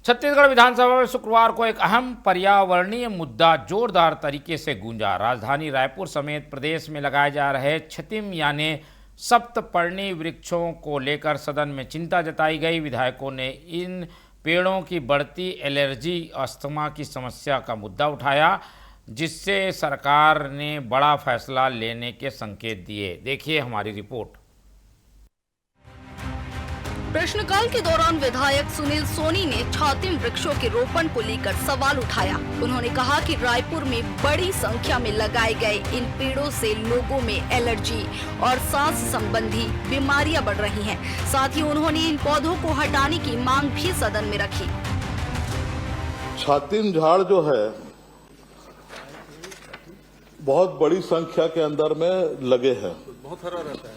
छत्तीसगढ़ विधानसभा में शुक्रवार को एक अहम पर्यावरणीय मुद्दा जोरदार तरीके से गूंजा। राजधानी रायपुर समेत प्रदेश में लगाए जा रहे छतिम यानी सप्तपर्णी वृक्षों को लेकर सदन में चिंता जताई गई। विधायकों ने इन पेड़ों की बढ़ती एलर्जी अस्थमा की समस्या का मुद्दा उठाया, जिससे सरकार ने बड़ा फैसला लेने के संकेत दिए। देखिए हमारी रिपोर्ट। प्रश्नकाल के दौरान विधायक सुनील सोनी ने छातिम वृक्षों के रोपण को लेकर सवाल उठाया। उन्होंने कहा कि रायपुर में बड़ी संख्या में लगाए गए इन पेड़ों से लोगों में एलर्जी और सांस संबंधी बीमारियां बढ़ रही हैं। साथ ही उन्होंने इन पौधों को हटाने की मांग भी सदन में रखी। छातिम झाड़ जो है बहुत बड़ी संख्या के अंदर में लगे हैं, बहुत हरा रहता है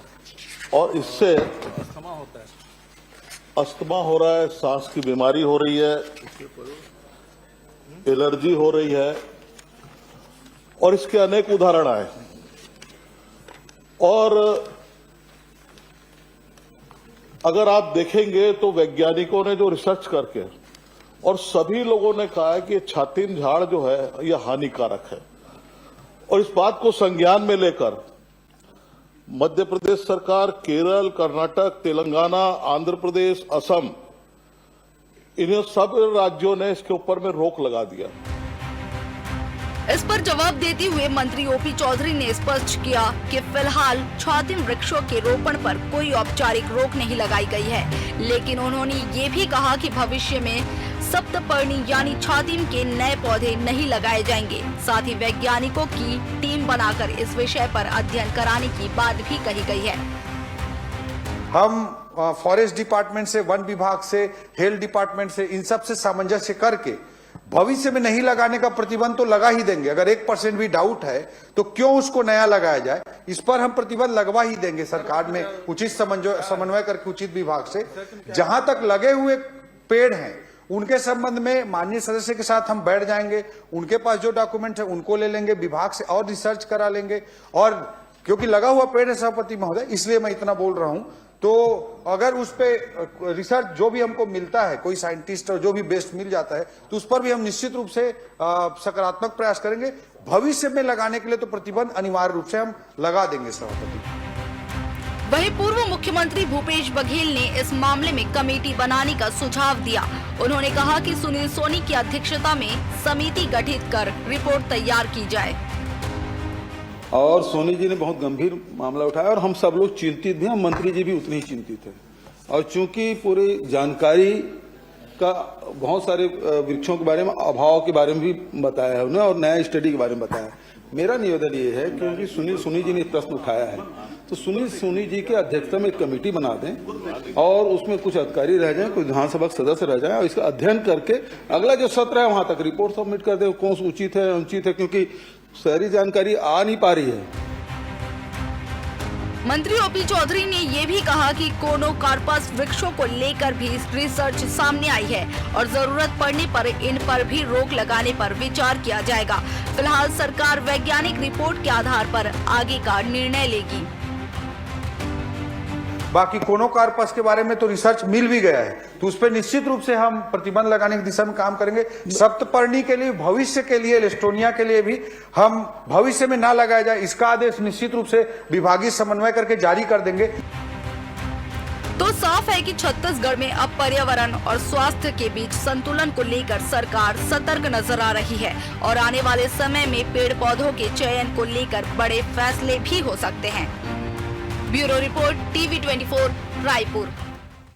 और इससे अस्थमा होता है, अस्थमा हो रहा है, सांस की बीमारी हो रही है, एलर्जी हो रही है और इसके अनेक उदाहरण आए। और अगर आप देखेंगे तो वैज्ञानिकों ने जो रिसर्च करके और सभी लोगों ने कहा है कि छातिम झाड़ जो है यह हानिकारक है, और इस बात को संज्ञान में लेकर मध्य प्रदेश सरकार, केरल, कर्नाटक, तेलंगाना, आंध्र प्रदेश, असम, इन्हें सब राज्यों ने इसके ऊपर में रोक लगा दिया। इस पर जवाब देते हुए मंत्री ओपी चौधरी ने स्पष्ट किया कि फिलहाल छातिम वृक्षों के रोपण पर कोई औपचारिक रोक नहीं लगाई गई है, लेकिन उन्होंने ये भी कहा कि भविष्य में सप्तपर्णी यानी छातिम के नए पौधे नहीं लगाए जाएंगे। साथ ही वैज्ञानिकों की टीम बनाकर इस विषय पर अध्ययन कराने की बात भी कही गई है। हम फॉरेस्ट डिपार्टमेंट से, वन विभाग से, हेल्थ डिपार्टमेंट से, इन सब से सामंजस्य करके भविष्य में नहीं लगाने का प्रतिबंध तो लगा ही देंगे। अगर 1% भी डाउट है तो क्यों उसको नया लगाया जाए, इस पर हम प्रतिबंध लगवा ही देंगे। सरकार में उचित समन्वय करके उचित विभाग से जहां तक लगे हुए पेड़ हैं उनके संबंध में माननीय सदस्य के साथ हम बैठ जाएंगे, उनके पास जो डॉक्यूमेंट है उनको ले लेंगे, विभाग से और रिसर्च करा लेंगे। और क्योंकि लगा हुआ पेड़ है सभापति महोदय, इसलिए मैं इतना बोल रहा हूं। तो अगर उस पे रिसर्च जो भी हमको मिलता है, कोई साइंटिस्ट और जो भी बेस्ट मिल जाता है, तो उस पर भी हम निश्चित रूप से सकारात्मक प्रयास करेंगे। भविष्य में लगाने के लिए तो प्रतिबंध अनिवार्य रूप से हम लगा देंगे सभापति। वहीं पूर्व मुख्यमंत्री भूपेश बघेल ने इस मामले में कमेटी बनाने का सुझाव दिया। उन्होंने कहा कि सुनील सोनी की अध्यक्षता में समिति गठित कर रिपोर्ट तैयार की जाए। और सोनी जी ने बहुत गंभीर मामला उठाया और हम सब लोग चिंतित भी हैं, मंत्री जी भी उतने ही चिंतित हैं। और चूंकि पूरी जानकारी का बहुत सारे वृक्षों के बारे में, अभाव के बारे में भी बताया है उन्हें और नया स्टडी के बारे में बताया है। मेरा निवेदन ये है क्योंकि सुनील सोनी जी ने प्रश्न उठाया है, तो सुनील सोनी जी के अध्यक्षता में एक कमेटी बना दें और उसमें कुछ अधिकारी रह जाएं, कुछ विधानसभा सदस्य रह जाएं और इसका अध्ययन करके अगला जो सत्र है वहां तक रिपोर्ट सबमिट कर दें, कौन उचित है अनुचित है, क्योंकि सारी जानकारी आ नहीं पा रही है। मंत्री ओपी चौधरी ने ये भी कहा कि कोनोकार्पस वृक्षों को लेकर भी रिसर्च सामने आई है और जरूरत पड़ने पर इन पर भी रोक लगाने पर विचार किया जाएगा। फिलहाल सरकार वैज्ञानिक रिपोर्ट के आधार पर आगे का निर्णय लेगी। बाकी कोनोकार्पस के बारे में तो रिसर्च मिल भी गया है, तो उस पर निश्चित रूप से हम प्रतिबंध लगाने की दिशा में काम करेंगे। सप्तपर्णी के लिए, भविष्य के लिए, एस्टोनिया के लिए भी हम भविष्य में ना लगाया जाए, इसका आदेश निश्चित रूप से विभागीय समन्वय करके जारी कर देंगे। तो साफ है कि छत्तीसगढ़ में अब पर्यावरण और स्वास्थ्य के बीच संतुलन को लेकर सरकार सतर्क नजर आ रही है और आने वाले समय में पेड़ पौधों के चयन को लेकर बड़े फैसले भी हो सकते हैं। Bureau report, TV24 Raipur.